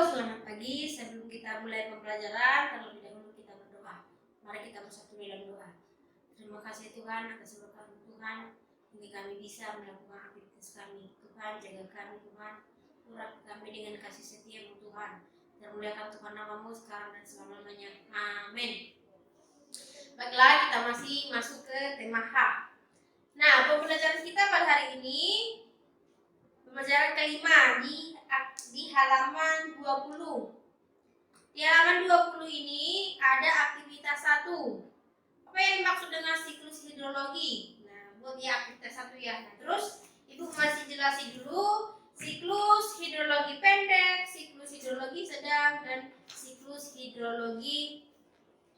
Selamat pagi. Sebelum kita mulai pembelajaran, terlebih dahulu kita berdoa. Mari kita bersatu dalam doa. Terima kasih Tuhan atas berkat Tuhan, ini kami bisa melakukan aktivitas kami. Tuhan, jaga kami Tuhan, urapi kami dengan kasih setia-Mu Tuhan. Termuliakan Tuhan namamu sekarang dan selama-lamanya. Amin. Baiklah, kita masih masuk ke tema H. Nah, pembelajaran kita pada hari ini pembelajaran kelima di halaman 20. Di halaman 20 ini ada aktivitas 1. Apa yang dimaksud dengan siklus hidrologi? Nah, buat ya aktivitas 1 ya. Nah, terus Ibu masih jelasin dulu siklus hidrologi pendek, siklus hidrologi sedang, dan siklus hidrologi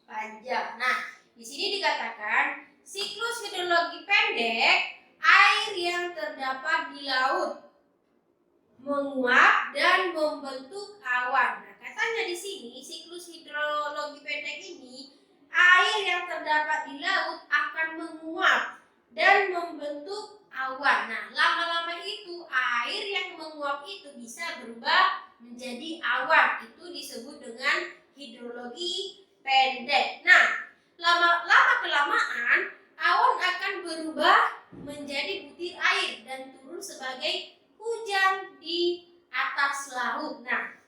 panjang. Nah, di sini dikatakan siklus hidrologi pendek, air yang terdapat di laut menguap dan membentuk awan. Nah, katanya di sini siklus hidrologi pendek ini, air yang terdapat di laut akan menguap dan membentuk awan. Nah, lama-lama itu air yang menguap itu bisa berubah menjadi awan. Itu disebut dengan hidrologi pendek. Nah, lama kelamaan awan akan berubah menjadi butir air dan turun sebagai hujan di atas laut. Nah,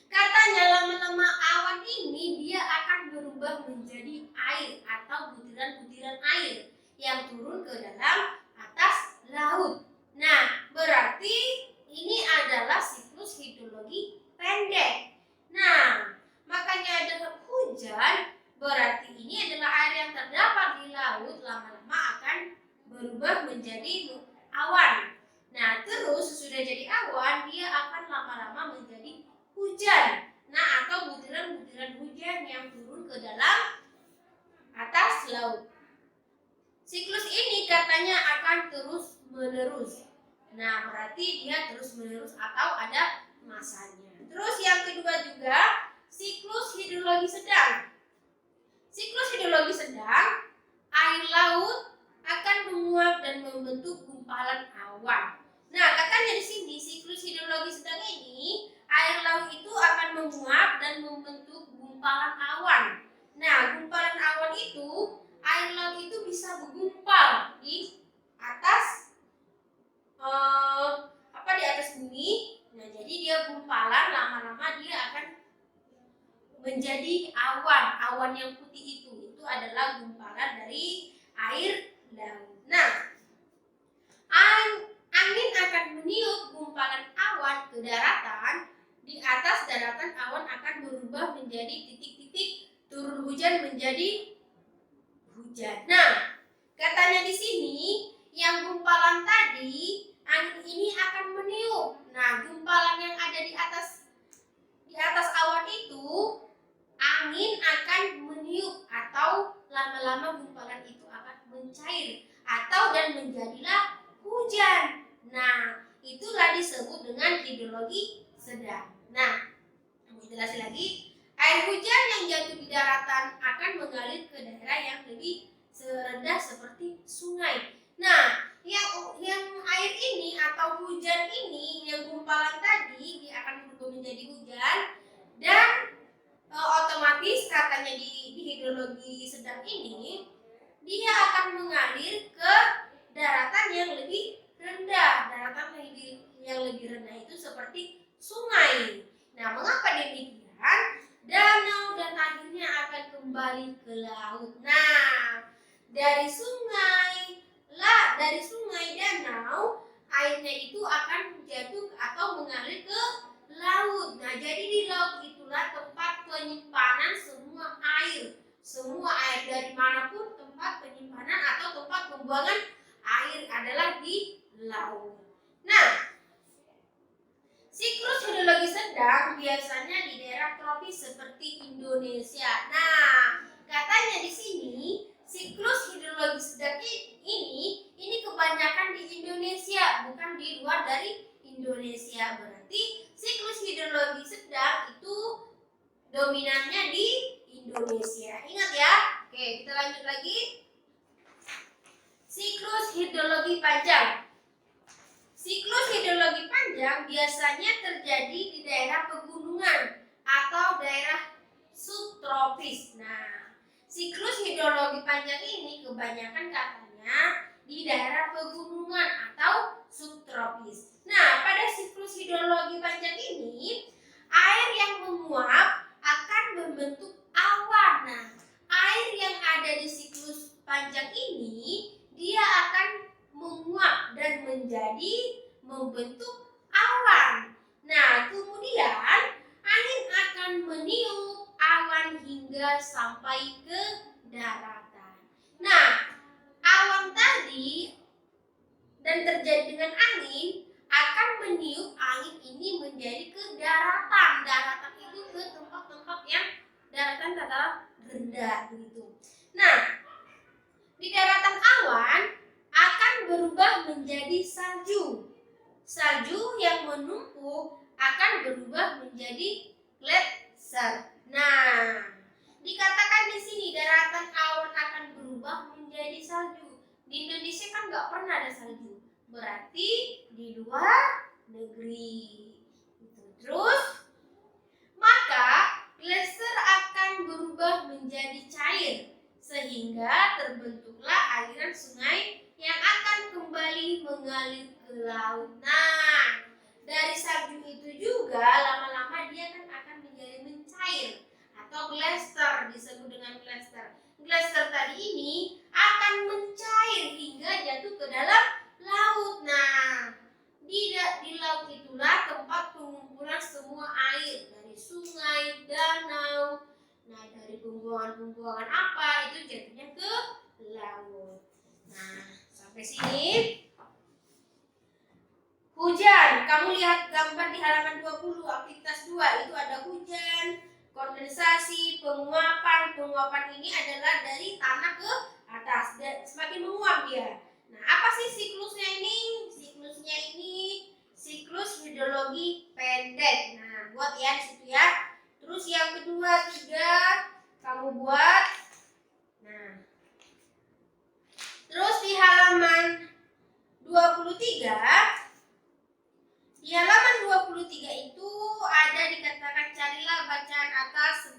katanya lama-lama awan ini dia akan berubah menjadi air atau butiran-butiran air yang turun ke dalam atas laut. Nah, berarti ini adalah siklus hidrologi pendek. Nah, makanya ada hujan, berarti ini adalah air yang terdapat di laut lama-lama akan berubah menjadi awan. Nah, terus sudah jadi awan, dia akan lama-lama menjadi hujan. Nah, atau butiran-butiran hujan yang turun ke dalam atas laut. Siklus ini katanya akan terus menerus. Nah, berarti dia terus menerus atau ada masanya. Terus yang kedua juga siklus hidrologi sedang. Siklus hidrologi sedang, air laut akan menguap dan membentuk gumpalan awan. Nah, katanya di sini siklus hidrologi sedang ini, air laut itu akan menguap dan membentuk gumpalan awan. Nah, gumpalan awan itu, air laut itu bisa bergumpal di atas di atas bumi. Nah, jadi dia gumpalan, lama-lama dia akan menjadi awan yang putih itu adalah gumpalan dari air laut. Nah, angin akan meniup gumpalan awan ke daratan. Di atas daratan awan akan berubah menjadi titik-titik, turun hujan menjadi hujan. Nah, katanya di sini yang gumpalan tadi, angin ini akan meniup. Nah, gumpalan yang ada di atas awan itu, angin akan meniup atau lama-lama gumpalan itu akan mencair atau dan menjadilah hujan. Nah, itulah disebut dengan hidrologi sedang. Nah, jelasin lagi, air hujan yang jatuh di daratan akan mengalir ke daerah yang lebih rendah seperti sungai. Nah, yang air ini atau hujan ini, yang gumpalan tadi, dia akan berubah menjadi hujan dan otomatis katanya di hidrologi sedang ini dia akan mengalir ke daratan yang lebih rendah. Daratan yang lebih rendah itu seperti sungai. Nah, mengapa demikian? Danau dan akhirnya akan kembali ke laut. Nah, dari sungai danau, airnya itu akan jatuh atau mengalir ke laut. Nah, jadi di laut itulah tempat penyimpanan semua air. Semua air dari manapun tempat penyimpanan atau tempat pembuangan air adalah di laut. Nah, siklus hidrologi sedang biasanya di daerah tropis seperti Indonesia. Nah, katanya di sini siklus hidrologi sedang ini kebanyakan di Indonesia, bukan di luar dari Indonesia. Berarti siklus hidrologi sedang itu dominannya di Indonesia. Ingat ya. Oke, kita lanjut lagi. Siklus hidrologi panjang. Siklus hidrologi panjang biasanya terjadi di daerah pegunungan atau daerah subtropis. Nah, siklus hidrologi panjang ini kebanyakan katanya di daerah pegunungan atau subtropis. Nah, pada siklus hidrologi panjang ini, air yang menguap akan membentuk awan. Nah, air yang ada di siklus panjang ini, dia akan menguap dan membentuk awan. Nah, kemudian angin akan meniup awan hingga sampai ke daratan. Nah, awan tadi dan terjadi dengan angin akan meniup angin ini menjadi ke daratan. Daratan itu ke tempat-tempat yang daratan rendah begitu. Nah, di daratan awan akan berubah menjadi salju. Salju yang menumpuk akan berubah menjadi gletser. Nah, dikatakan di sini daratan awan akan berubah menjadi salju. Di Indonesia kan nggak pernah ada salju, berarti di luar negeri. Terus, maka gletser akan berubah menjadi cair sehingga terbentuklah aliran sungai yang akan kembali mengalir ke laut. Nah, dari salju itu juga lama-lama dia kan akan menjadi mencair atau gletser, disebut dengan gletser. Gletser tadi ini akan mencair hingga jatuh ke dalam laut. Nah, di laut itulah tempat pengumpulan semua air dari sungai, danau. Nah, dari pembuangan apa itu jatuhnya ke laut. Nah, sampai sini. Hujan, kamu lihat gambar di halaman 20, aktivitas 2, itu ada hujan, kondensasi, penguapan. Penguapan ini adalah dari tanah ke atas, dan semakin menguap dia. Nah, apa sih siklusnya ini? Siklusnya ini siklus hidrologi pendek. Nah, buat ya di situ ya. Terus yang kedua, 3, kamu buat. Nah, terus di halaman 23, di halaman 23 itu ada dikatakan carilah bacaan atas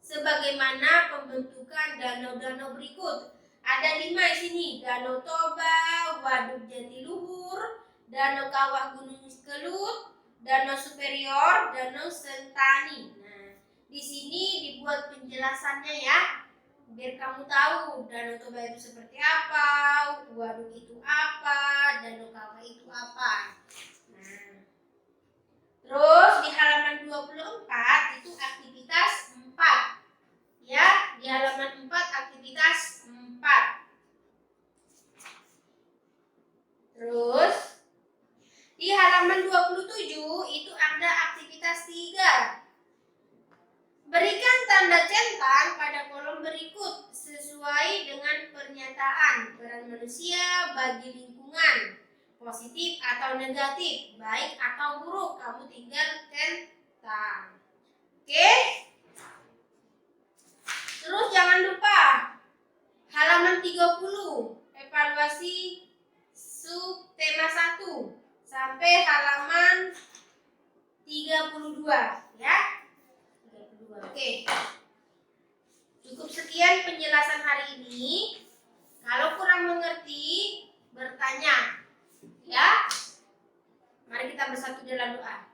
sebagaimana pembentukan danau-danau berikut. Ada 5 di sini, Danau Toba, Waduk Jatiluhur, Danau Kawah Gunung Kelut, Danau Superior, Danau Sentani. Nah, di sini dibuat penjelasannya ya, biar kamu tahu Danau Toba itu seperti apa, waduk itu apa, Danau Kawah itu apa. Nah, terus di halaman 24 itu aktivitas 4. Ya, di halaman 4 aktivitas 4. Terus di halaman 27 itu ada aktivitas 3. Berikan tanda centang pada kolom berikut sesuai dengan pernyataan peran manusia bagi lingkungan, positif atau negatif, baik atau buruk. Kamu tinggal centang. Oke? Terus jangan lupa halaman 30, evaluasi subtema 1 sampai halaman 32 ya. 32. Oke. Cukup sekian penjelasan hari ini. Kalau kurang mengerti, bertanya. Ya. Mari kita bersatu dalam doa.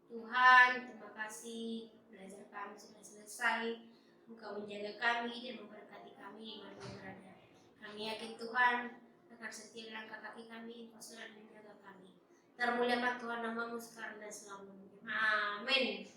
Tuhan, terima kasih belajar kami sudah selesai. Engkau menjaga kami dan memberkati kami di mana berada. Kami yakin Tuhan akan setia langkah kaki kami, Engkau selalu menjaga kami. Termuliakan Tuhan namamu sekarang dan selalu. Amin.